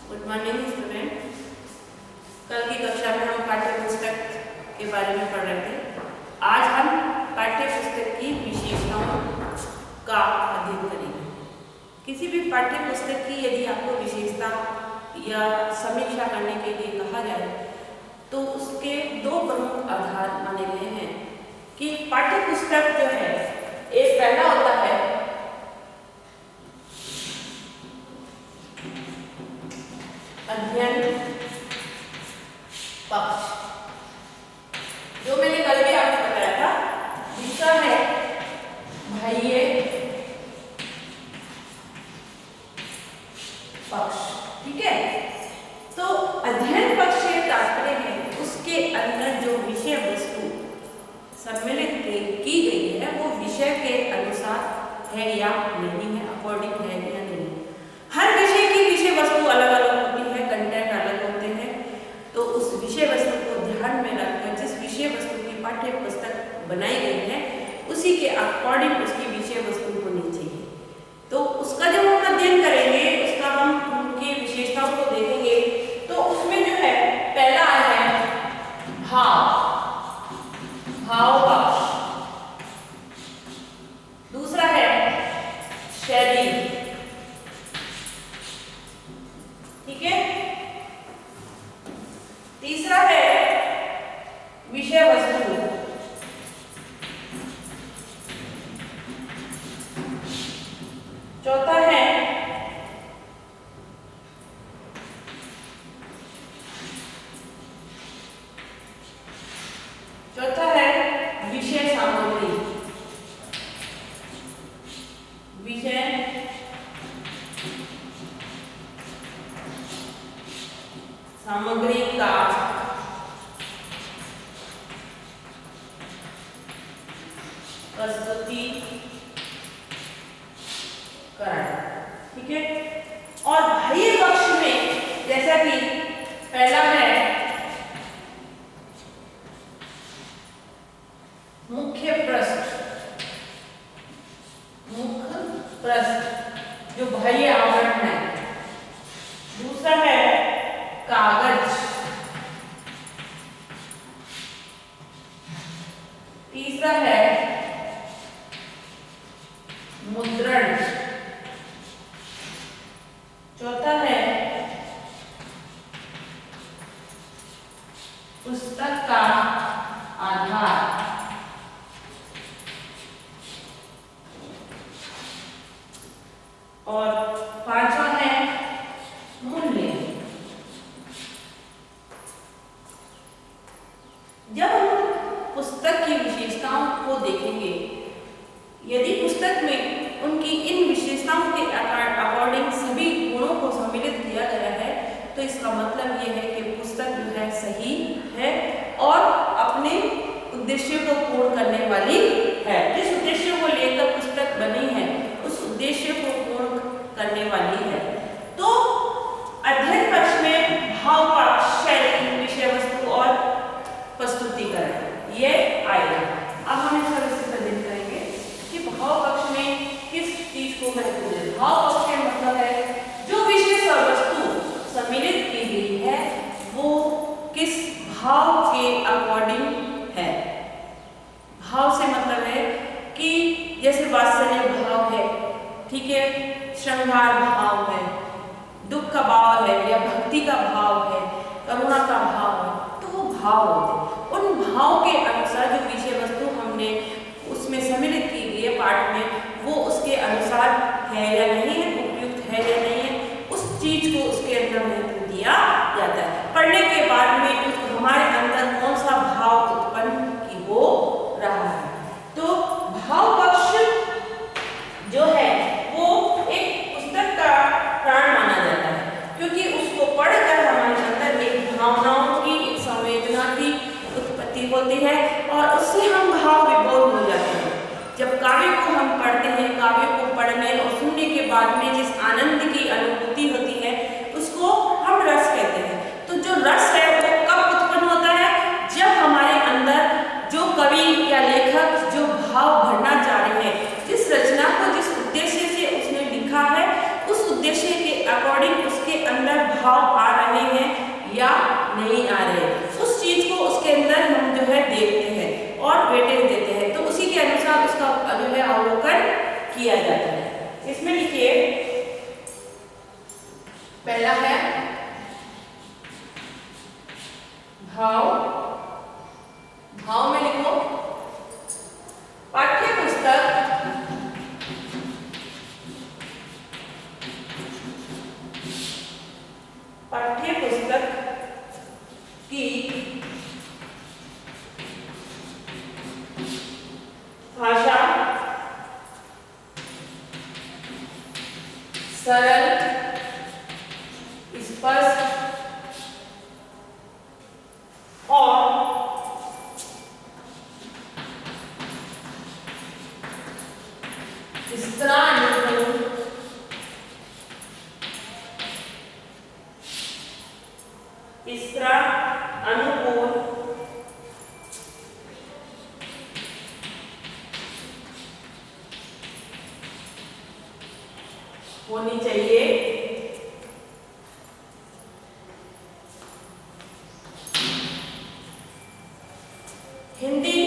Good morning student. कल की कक्षा में हम पाठ्य पुस्तक के बारे में पढ़ रहे थे। आज हम पाठ्य पुस्तक की विशेषताओं का अध्ययन करेंगे। किसी भी पाठ्य पुस्तक की यदि आपको विशेषता या समीक्षा करने के लिए कहा जाए तो उसके दो प्रमुख आधार माने गए हैं कि पाठ्य पुस्तक जो है एक पहला होता है अध्ययन पक्ष, जो मैंने कल भी आपको बताया था। दूसरा है बाह्य पक्ष। ठीक है, तो अध्ययन पक्ष से तात्पर्य है उसके अंदर जो विषय वस्तु सम्मिलित की गई है वो विषय के अनुसार है या नहीं है, अकॉर्डिंग है या नहीं। हर विषय की विषय वस्तु अलग अलग होती है, कंटेंट अलग होते हैं। तो उस विषय वस्तु को ध्यान में रखकर जिस विषय वस्तु की पाठ्य पुस्तक बनाई गई है उसी के अकॉर्डिंग उसकी विषय वस्तु होनी चाहिए। तो उसका जब हम अध्ययन करेंगे, उसका हम उनकी विशेषताओं को देखेंगे, तो उसमें जो है पहला है भाव पक्ष, दूसरा है शैली। ठीक है, तीसरा है विषय वस्तु, चौथा है विषय सामग्री, सामग्री का प्रस्तुतिकरण। ठीक है, और बाह्य पक्ष में जैसा कि पहला है मुख्य पृष्ठ, जो बाह्य आवरण है। दूसरा है कागज, तीसरा है मुद्रण, चौथा है पुस्तक का आधार, और पांचवा है मूल्य। जब हम पुस्तक की विशेषताओं को देखेंगे, यदि पुस्तक में उनकी इन विशेषताओं के अकॉर्डिंग सभी गुणों को सम्मिलित किया गया है तो इसका मतलब यह है कि पुस्तक जो है सही है और अपने उद्देश्य को पूर्ण करने वाली है। जिस उद्देश्य को लेकर पुस्तक बनी है उस उद्देश्य को पूर्ण करने वाली है। तो अध्ययन पक्ष में भाव पक्ष, शैली, विषय वस्तु और प्रस्तुतिकरण ये आएगा। अब हम इसका विस्तृत अध्ययन करेंगे कि भाव पक्ष में किस चीज को महत्व दें। भाव पक्ष का मतलब है जो विषय वस्तु सम्मिलित की गई है वो किस भाव के अकॉर्डिंग है। भाव से मतलब है कि जैसे वात्सल्य भाव है, ठीक है, श्रृंगार भाव है, दुख का भाव है या भक्ति का भाव है, करुणा का भाव है, तो वो भाव होते हैं। उन भाव के अनुसार जो विषय वस्तु हमने उसमें सम्मिलित की गई है पाठ में वो उसके अनुसार है या नहीं है, उपयुक्त है या नहीं है, उस चीज को उसके अंदर महत्व दिया जाता है। पढ़ने के बाद में हमारे अंदर कौन सा भाव उत्पन्न की हो रहा है। तो भाव पक्ष जो है वो एक पुस्तक का प्राण माना जाता है, क्योंकि उसको पढ़कर हमारे अंदर एक भावनाओं की, एक संवेदना की उत्पत्ति होती है और उससे हम भाव विभोर हो जाते हैं। जब काव्य को हम पढ़ते हैं, काव्य को पढ़ने और सुनने के बाद में जिस आनंद की अनुभूति होती है उसको हम रस कहते हैं। तो जो रस है वो कब उत्पन्न होता है, जब हमारे अंदर जो कवि या लेखक जो भाव भरना चाह रहे हैं, जिस रचना को जिस उद्देश्य से उसने लिखा है उस उद्देश्य के अकॉर्डिंग उसके अंदर भाव आ रहे हैं या नहीं आ रहे, उस चीज को उसके अंदर हम जो है देखते हैं और वेटेज देते हैं, तो उसी के अनुसार उसका जो है अवलोकन किया जाता है। इसमें लिखिए, पहला है भाव। भाव में लिखो पाठ्य पुस्तक की भाषा सरल, स्पष्ट और चित्रानुकूल होनी चाहिए। हिंदी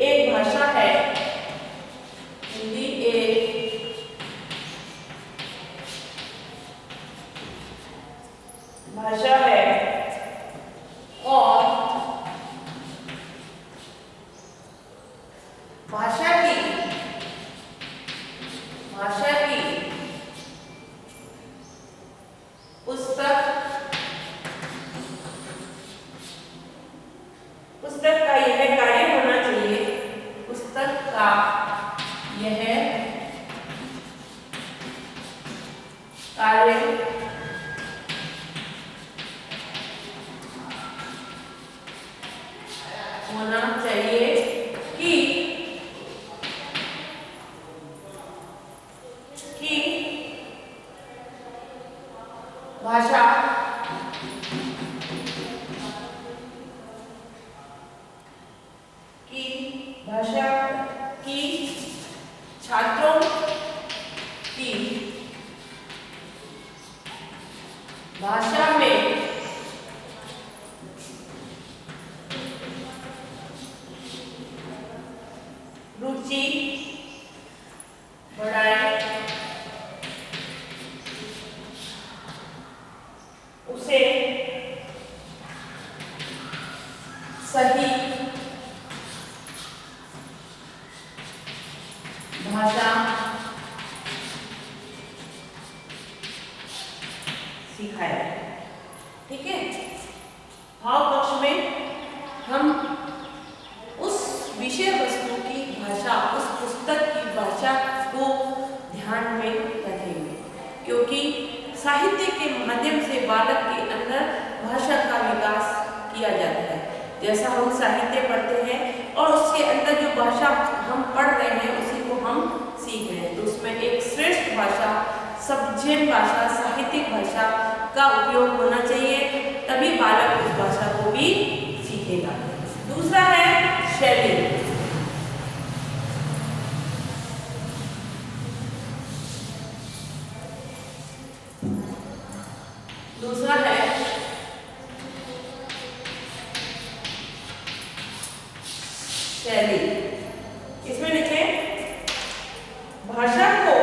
एक भाषा है, हिंदी एक भाषा है और भाषा की पुस्तक का यह कार्य होना चाहिए, पुस्तक का यह कार्य होना चाहिए कि भाषा की छात्रों की भाषा में रुचि बढ़ाए, उसे सही भाषा सिखाए। ठीक है, भाव पक्ष में हम उस विषय वस्तु की भाषा, उस पुस्तक की भाषा को ध्यान में रखेंगे, क्योंकि साहित्य के माध्यम से बालक के अंदर भाषा का विकास किया जाता है। जैसा हम साहित्य पढ़ते हैं और उसके अंदर जो भाषा हम पढ़ रहे हैं उसी को हम सीख रहे हैं, तो उसमें एक श्रेष्ठ भाषा, सब्जेक्ट भाषा, साहित्यिक भाषा का उपयोग होना चाहिए, तभी बालक उस भाषा को भी सीखेगा। दूसरा है शैली। दूसरा है शैली। इसमें लिखे भाषा को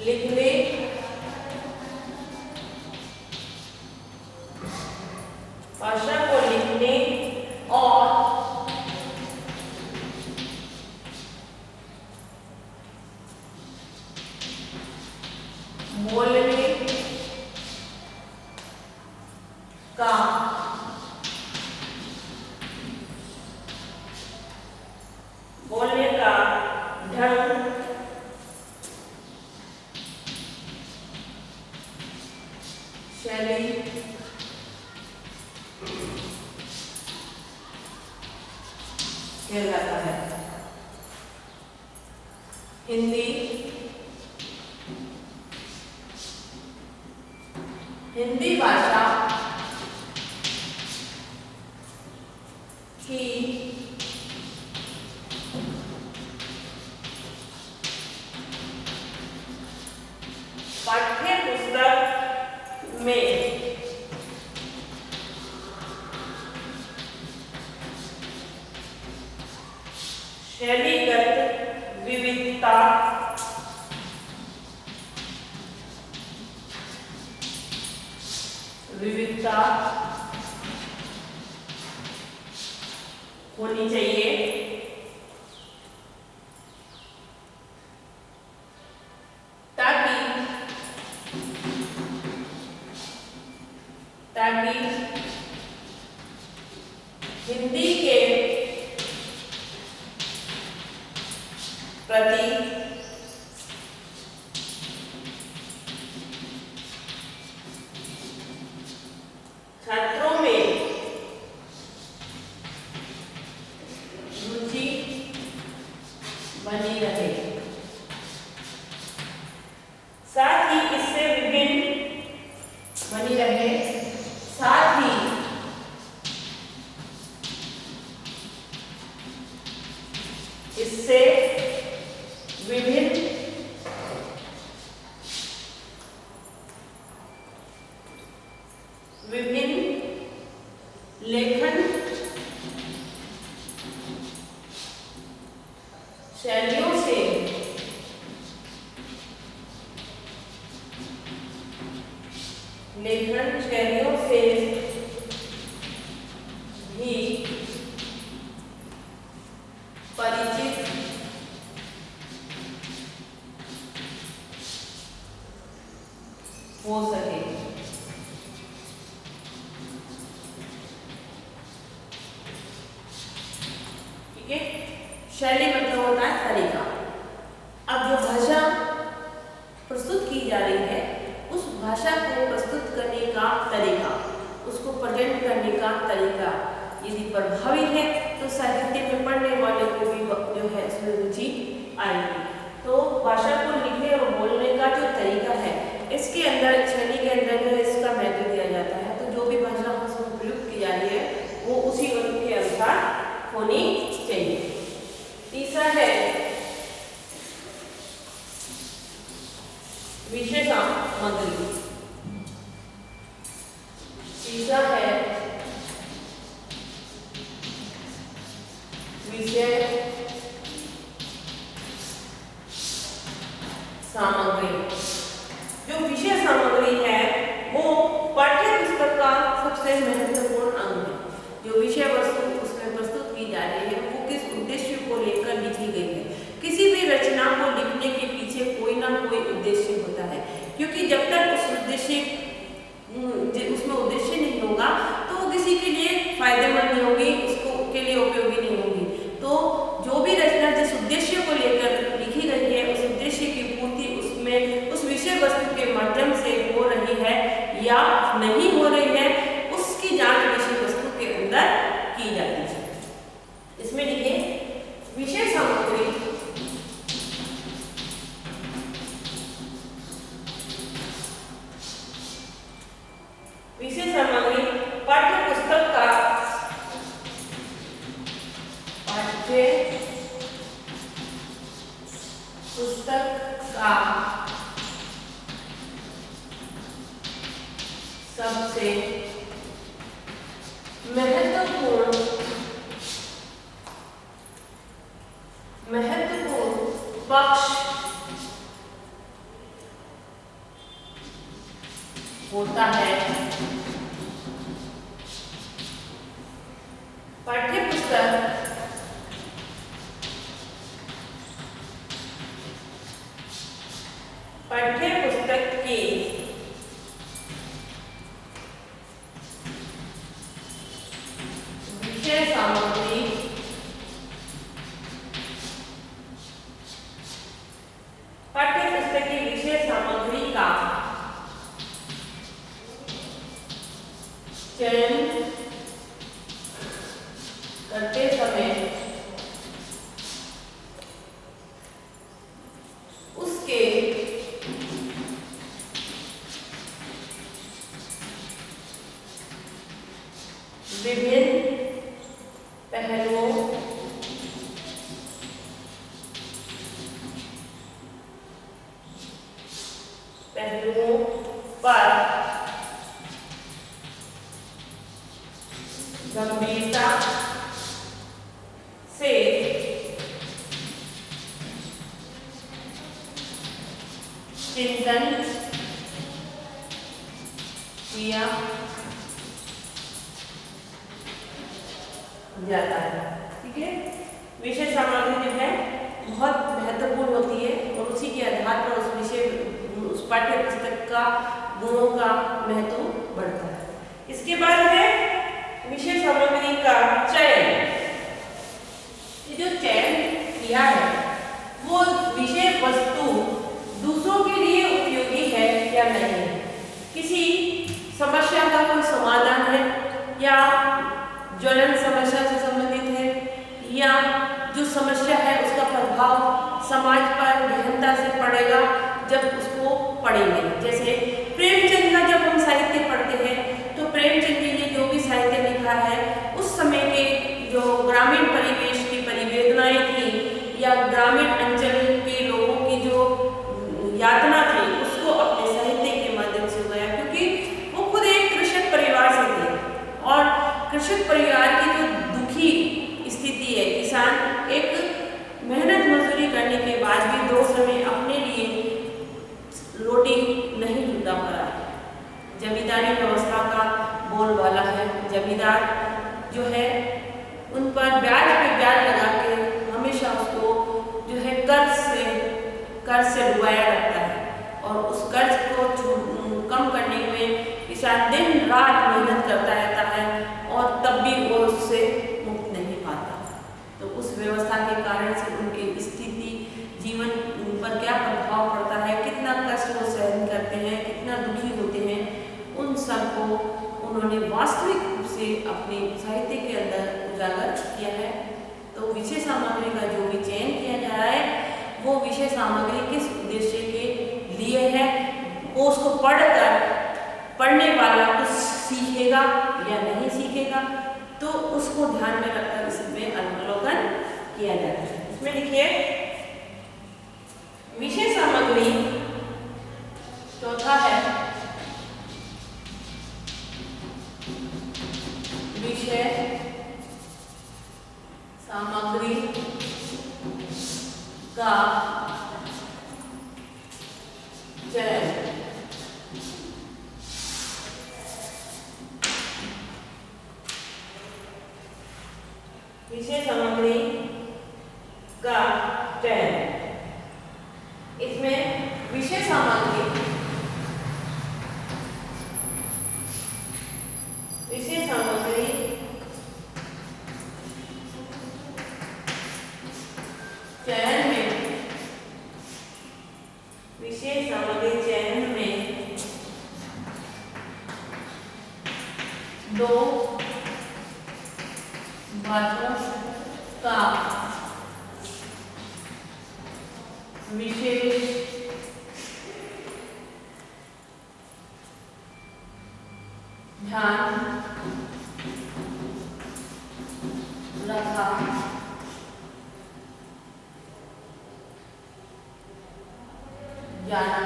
लिखने और बोलने का ढंग शैली कहलाता है। हिंदी, हिंदी भाषा की पाठ्य पुस्तक में शैलीगत विविधता होनी चाहिए, ताकि हिंदी के प्रति छात्रों में रुचि बनी रहे। साथ ही इससे विभिन्न बनी रहे, साथ ही इससे विभिन्न लेखन शैलियों से भी परिचित हो सके। ठीक है, शैली मतलब होता है तरीका। अब जो भाषा प्रस्तुत की जा रही है उस भाषा को प्रस्तुत करने का तरीका, उसको प्रेजेंट करने का तरीका यदि प्रभावी है तो साहित्य में पढ़ने वाले को भी जो है इसमें रुचि आएगी। तो भाषा को लिखने और बोलने का जो तरीका है इसके अंदर शैली के अंदर जो है इसका महत्व दिया जाता है। तो जो भी भाषा उसमें प्रयुक्त की जा रही है वो उसी वर्ग के अनुसार होनी चाहिए। तीसरा है विषय सामग्री। तीसरा है विषय सामग्री। जो विषय सामग्री है वो पाठ्य पुस्तक का सबसे महत्वपूर्ण अंग है। जो विषय वस्तु उसमें प्रस्तुत की जा रही है वो किस उद्देश्य को लेकर लिखी गई है। किसी भी रचना को लिखने के पीछे कोई ना कोई उद्देश्य होता है, क्योंकि जब तक उसमें उद्देश्य नहीं होगा तो वो किसी के लिए फायदेमंद नहीं होगी, उसको के लिए उपयोगी नहीं होगी। तो जो भी रचना जिस उद्देश्य को लेकर लिखी गई है उस उद्देश्य की पूर्ति उसमें उस विषय वस्तु के माध्यम से हो रही है या नहीं हो रही है उसकी जांच विषय वस्तु के अंदर की जाती है। इसमें लिखिए विषय सामग्री पाठ्य पुस्तक का सबसे महत्वपूर्ण पक्ष होता है। पाठ्य पुस्तक की विषय सामग्री पाठ्य पुस्तक की विषय सामग्री का चयन करते समय पहलुओं पर गंभीरता से चिंतन किया जाता है। ठीक है, विषय सामग्री जो है बहुत महत्वपूर्ण होती है और उसी के आधार पर उस विषय उस पाठ्य पुस्तक का गुणों का महत्व बढ़ता है। इसके बाद है विषय सामग्री का चयन। ये जो चयन किया है वो विषय वस्तु दूसरों के लिए उपयोगी है या नहीं, किसी समस्या का कोई समाधान है या ज्वलन समस्या से संबंधित है या जो समस्या है उसका प्रभाव समाज पर गहनता से पड़ेगा जब उसको पढ़ेंगे। जैसे प्रेमचंद का जब हम साहित्य पढ़ते हैं तो प्रेमचंद जी ने जो भी साहित्य लिखा है उस समय के जो ग्रामीण परिवेश की परिवेदनाएं थी या ग्रामीण अंचल के लोगों की जो यातना थी उसको अपने साहित्य के माध्यम से उगाया, क्योंकि वो खुद एक कृषक परिवार से थे और कृषक परिवार की जो दुखी स्थिति है, किसान एक मेहनत मजदूरी करने के बाद भी दो समय अपने लिए रोटी नहीं जुटा पा रहा है। जमींदारी व्यवस्था का बोलबाला है, जमींदार जो है उन पर ब्याज पे ब्याज लगा के हमेशा उसको जो है कर्ज से डुबाया रहता है और उस कर्ज को कम करने में किसान दिन रात मेहनत करता रहता है और तब भी वो उससे मुक्त नहीं पाता। तो उस व्यवस्था के कारण से उनकी स्थिति जीवन पर क्या प्रभाव पड़ता है, कितना कष्ट वो सहन करते हैं, कितना दुखी होते हैं, उन सब को उन्होंने वास्तविक रूप से अपने साहित्य के अंदर उजागर किया है। तो विषय सामग्री का जो भी चयन किया जा रहा है वो विषय सामग्री किस उद्देश्य के लिए है, वो उसको पढ़ने वाला कुछ सीखेगा या नहीं सीखेगा, तो उसको ध्यान में रखकर इसमें अवलोकन किया जाता है। इसमें लिखिए विषय सामग्री चौथा है विषय सामग्री का चयन। विषय सामग्री का चयन, इसमें विषय सामग्री चयन में विशेष सामग्री चयन में दो बातों का विशेष ध्यान रखा जाना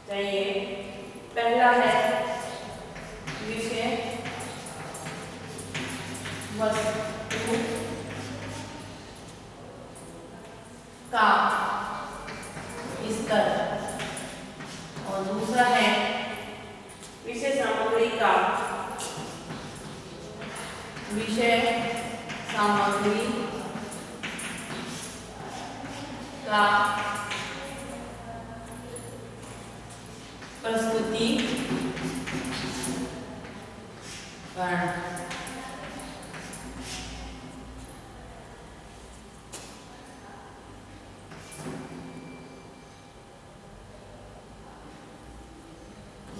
चाहिए। पहला है विषय वस्तु का स्तर और दूसरा है विषय सामग्री का विषय सामग्री का प्रस्तुतिकरण।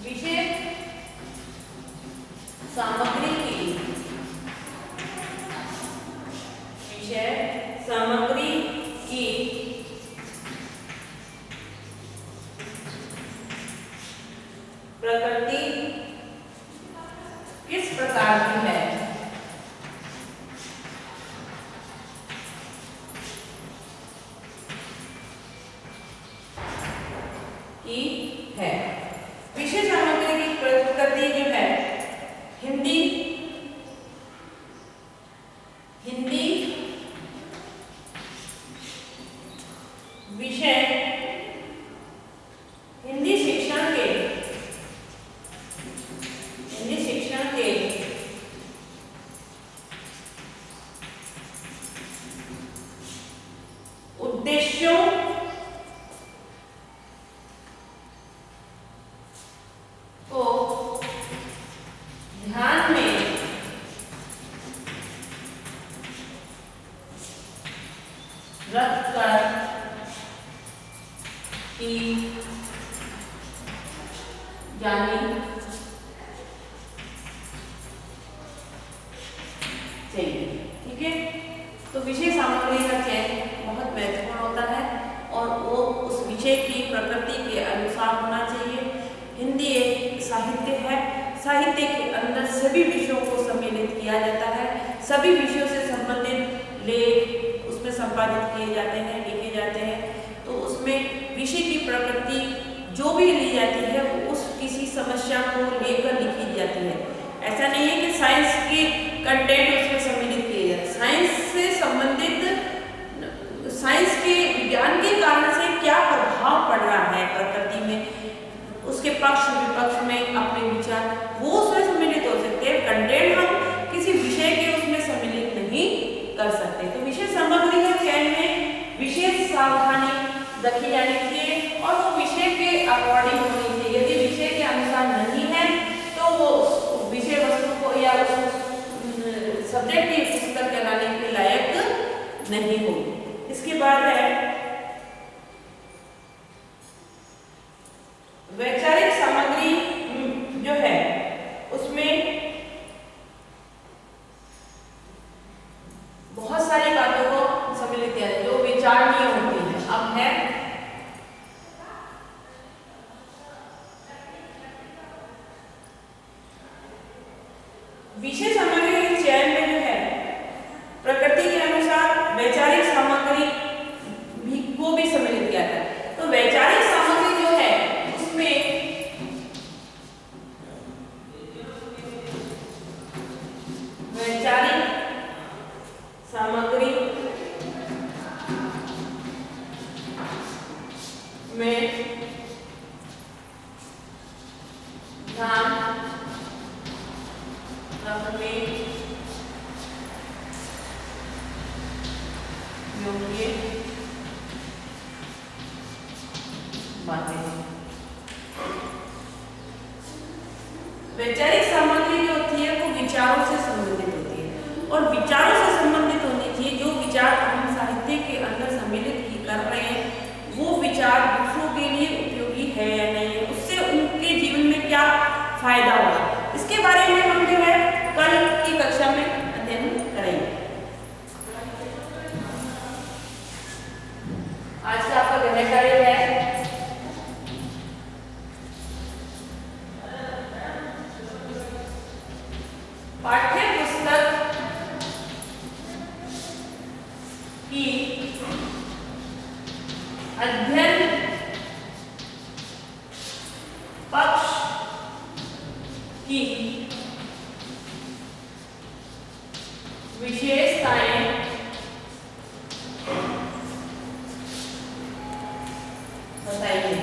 विषय सामग्री की प्रकृति किस प्रकार की है हिंदी विषय हिंदी शिक्षण के उद्देश्यों को ध्यान में रखकर की जानी चाहिए। ठीक है, तो विषय सामग्री का चयन बहुत महत्वपूर्ण होता है और वो उस विषय की प्रकृति के अनुसार होना चाहिए। हिंदी एक साहित्य है, साहित्य के अंदर सभी विषयों को सम्मिलित किया जाता है, सभी विषयों से संबंधित लेख उसमें संपादित किए जाते हैं, लिखे जाते हैं। तो उसमें विषय की प्रकृति जो भी ली जाती है वो उस किसी समस्या को लेकर लिखी जाती है। ऐसा नहीं है कि साइंस की कंटेंट उसमें सम्मिलित किए जाते हैं। साइंस से संबंधित साइंस के विज्ञान के कारण से क्या प्रभाव पड़ रहा है प्रकृति में, उसके पक्ष विपक्ष में अपने विचार वो उसमें सम्मिलित हो सकते हैं। कंटेंट हम किसी विषय के उसमें सम्मिलित नहीं कर सकते। तो विषय सामग्री के चयन में विशेष सावधानी रखी जानी चाहिए और वो विषय के अकॉर्डिंग होनी चाहिए। यदि विषय के अनुसार नहीं है तो वो विषय वस्तु को या उस सब्जेक्ट की पुस्तक कहलाने के लायक नहीं होगी। इसके बाद है वैचारिक सामग्री जो है उसमें बहुत सारी बातों को सम्मिलित किया है जो विचारणीय होती है। अब है विषय सामग्री के चयन में जो है प्रकृति के अनुसार वैचारिक सामग्री को भी सम्मिलित किया था। तो वैचारिक सामग्री जो है उसमें वैचारिक सामग्री में ध्यान रखने योग्य बातें। वैचारिक सामग्री जो होती है वो विचारों से संबंधित होती है और विचारों से संबंधित होनी चाहिए। जो विचार हम साहित्य के अंदर सम्मिलित कर रहे हैं वो विचार दूसरों के लिए उपयोगी है या नहीं है, उससे उनके जीवन में क्या फायदा होगा, इसके बारे में हम जो है कल की कक्षा में अध्ययन करेंगे। आज का आपका गृह कार्य है पाठ्य पुस्तक की अध्ययन पक्ष की विशेषताएं बताइए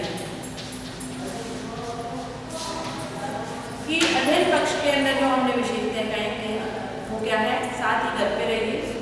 कि अध्ययन पक्ष के अंदर जो हमने विशेषताएं कहेंगे वो क्या है। साथ ही घर पे रहिए।